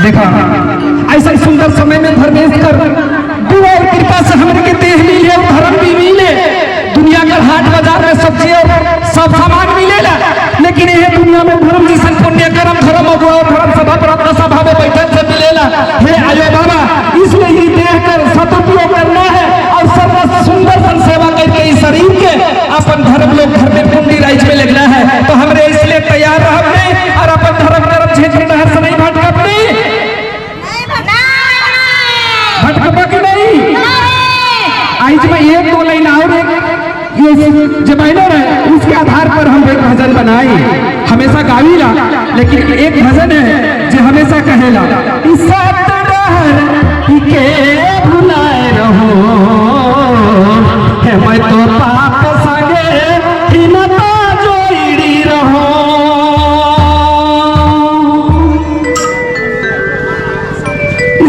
देखा ऐसा सुंदर समय में धर्मेश कर दुआ और कृपा से हमने के देह मिले और धर्म भी मिले। दुनिया का हाट बाजार में सब्जी और सब सामान मिलेला, लेकिन यह दुनिया में धर्म जिसन पुण्य कर्म धर्म अगुआ और धर्म सभा प्रार्थना सभा में बैठक से मिलेला। हे आयो बाबा, इसलिए ये देह कर सदुपयोग करना है और सर्व सुंदर सन सेवा करके इस शरीर के अपन धर्म लोग घर में पुण्य राइज में लगना है। तो हमरे इसलिए तैयार रहने और अपन धर्म कर्म झेझे नहर से नहीं भटकपनी भटकपा की नहीं। आज मैं एक दो लाइन और ये जो बैनर है उसके आधार पर हम एक भजन बनाए, हमेशा गावीला, लेकिन एक भजन है जो हमेशा कहेला के भुलाए रहो है मैं तो पाप संगे हिनता जोड़ी रहो।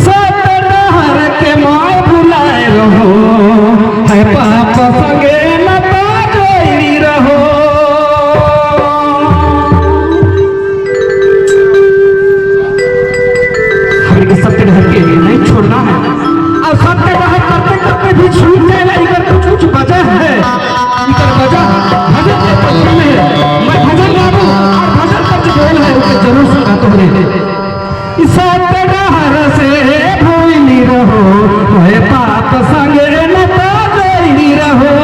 सतनहर के मैं भुलाए रहो है पाप संगे नता जोड़ी रहो। हमें सत्यनहर के लिए नहीं छोड़ना है और सत्यनहर करते करते भी छूटने इधर कुछ वजह है, इधर वजह भजन के पक्ष में मैं भजन गाऊं और भजन का जो बोल है उसे जरूर सुना तुमने। सत्यनहर से भूली रहो है पाप संगे नता जोड़ी रहो।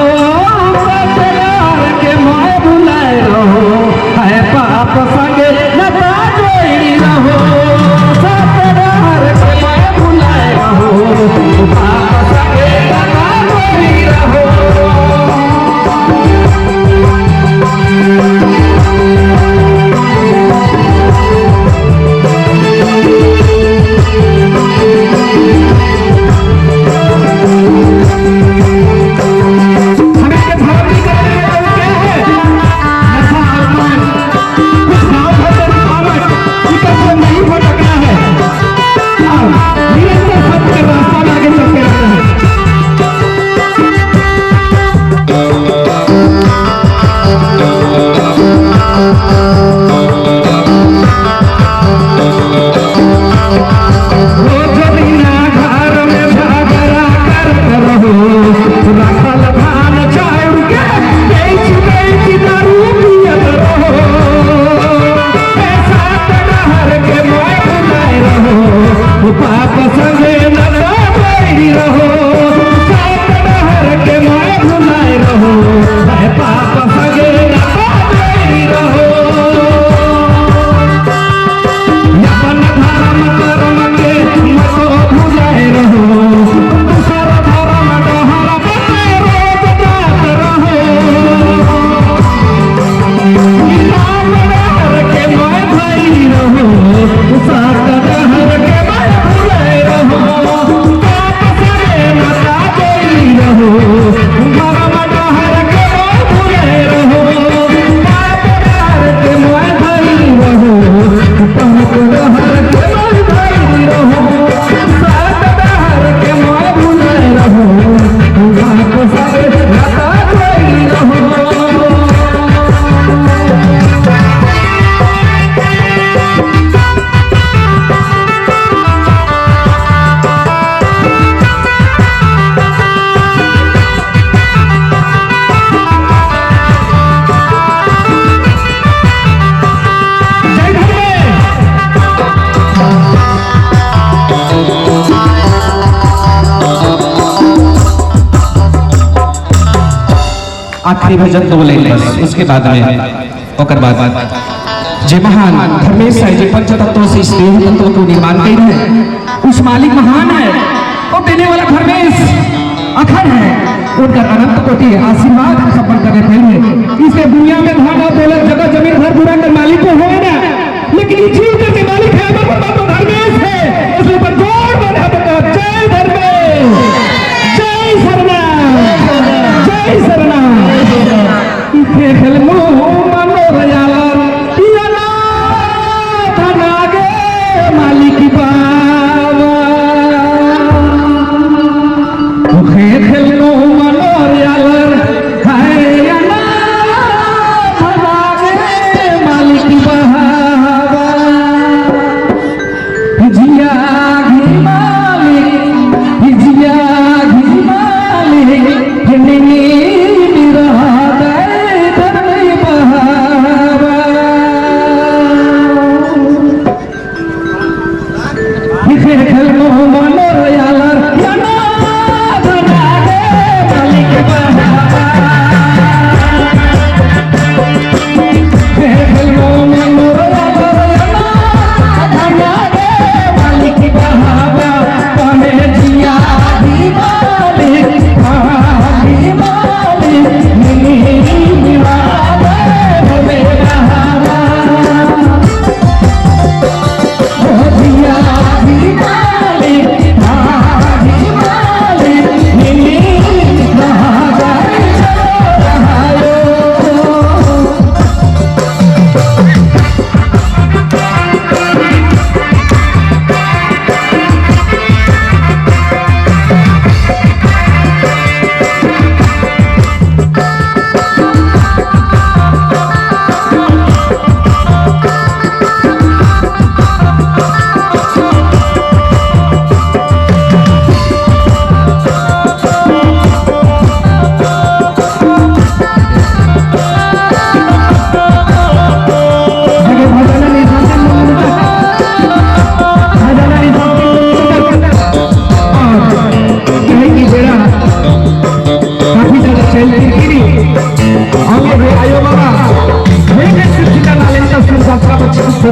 सत्यनहर के मैं भुलाए रहो है पाप संगे नता जोड़ी रहो। सत्यनहर के मैं भुलाए रहो पाप संगे नता जोड़ी रहो। आखिरी भजन दो लाइन बस, उसके बाद में ओकर बाद जे महान धर्मेश है जे पंच तत्वों से स्नेह तत्वों को निर्माण कर है, उस मालिक महान है और देने वाला धर्मेश अखंड है। उनका अनंत कोटि आशीर्वाद हम सब करने चाहिए। इसे दुनिया में धन और दौलत जगह जमीन घर बुरा कर मालिक को हो ना, लेकिन ये जीव के मालिक है अमर बाबा धर्मेश है। उसके ऊपर जोर बना बता जय धर्मेश, जय शरणा, जय शरणा। इसे खेलनो मनोरयाला पियाला धनागे मालिक बाबा। उसे खेलनो मनोरयाला है ना धनागे मालिक बाबा। खेल मोहम्मद रोयालर याना धनाडे मालिक बहावा खेल मोहम्मद रोयालर याना धनाडे मालिक बहावा पाने जिया दी मालिक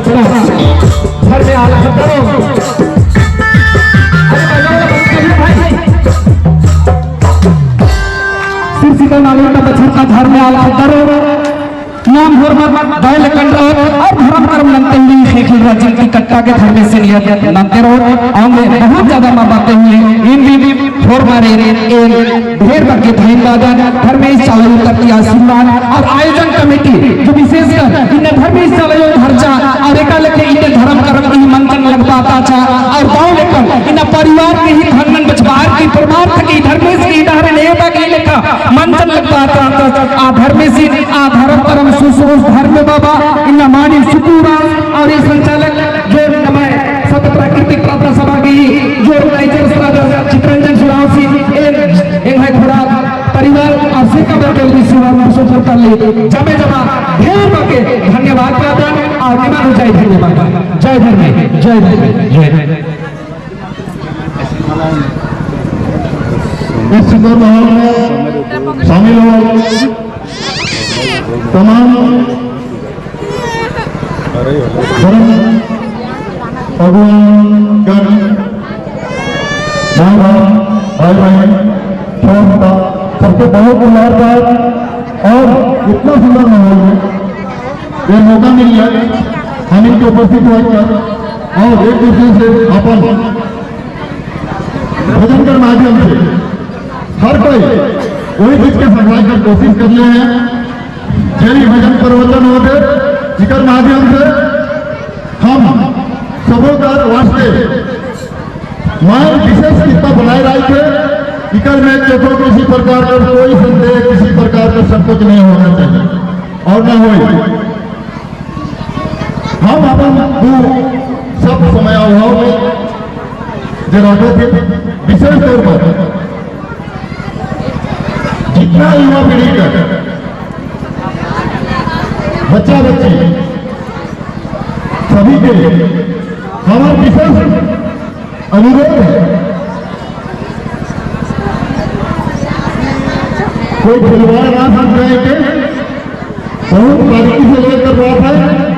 घर में आला करो सीता नाली का बच्चा का घर में आला करो नाम दौल कंड और धर्म कर्म नंते हुए निखिल राज्य की कट्टा के घर में से नियत नंते रहो आगे बहुत ज्यादा मां बातें हुई इन भी फोर मारे ढेर करके धन्यवाद घर में चालू करती आशीर्वाद और आयोजन कमेटी जो विशेषकर इन्हें घर में चालू खर्चा और एक लेके इन्हें धर्म कर्म की मंथन लगता था और गांव लेकर इन्हें परिवार के ही धर्मन बचवार की परमार्थ की धर्मेश की धारण एवं की लेखा मंथन लगता था आ धर्मेशी आ धर्म कर्म सुसुस धर्म बाबा इन मानी सुकुरा और ये संचालक जो नमय सब प्राकृतिक प्रार्थना सभा की जो नाइजर चित्रंजन सुरावसी एक है थोड़ा परिवार आपसे का बैठे हुई सेवा महसूस कर ले जमे जमा ढेर बाके धन्यवाद प्रदान और निमान हो जाए धन्यवाद जय धर्म जय धर्म जय इस सुंदर माहौल में शामिल हो तमाम धर्म भगवान गण माँ बाप भाई बहन छोटा सबके बहुत उल्लासदार और इतना सुंदर माहौल में ये मौका मिल गया हम इनके उपस्थित होकर और एक दूसरे से अपन भजन के माध्यम से हर कोई वही चीज के समझाने की कोशिश कर रहे हैं जय भजन प्रवचन होते जिकर माध्यम से हम सबों का वास्ते मैं विशेष कितना बनाए रहे थे इकर में देखो किसी प्रकार का कोई संदेह किसी प्रकार का संकोच नहीं होना चाहिए और न हो हम अपन सब समय अभाव में जरा थे विशेष तौर पर जितना युवा पीढ़ी का बच्चा बच्ची सभी के हमारा विशेष अनुरोध है कोई खिलवाड़ ना समझाए के बहुत बारीकी से लेकर बात है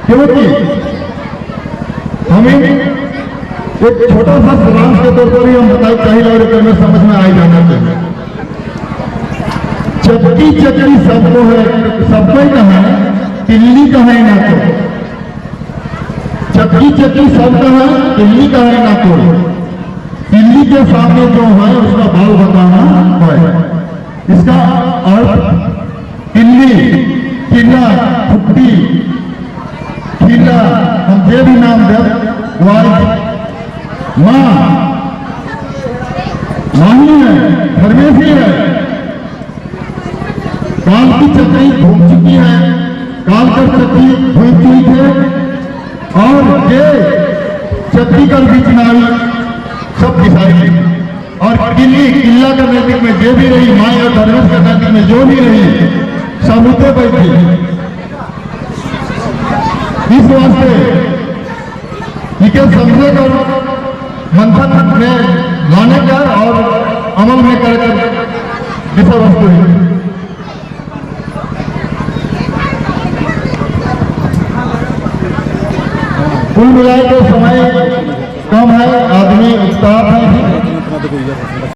क्योंकि हमें एक छोटा सा सारांश के तौर पर ही हम बताए चाहिए और में समझ में आ जाना चाहिए चक्की चक्की सबको है सबको ही कहा तिल्ली का है ना तो चक्की चक्की सब का है तिल्ली का है ना कोई तिल्ली के सामने जो है उसका भाव बताना है इसका अर्थ तिल्ली किला फुट्टी किला हम जो भी नाम दे माँ माही है धर्मेशी है काल की चक्री घूम चुकी है काल कर चक्री घूम चुकी है और ये चक्री कर बीच में आई सब दिखाई और किला का नजदीक में जो भी रही माई और धर्मेश का नजदीक में जो भी रही सबूते बैठी इस वास्ते इके समझे कर मंथन में लाने का और अमल में करने का विषय वस्तु है। कुल मिलाकर समय कम है, आदमी उत्साह है।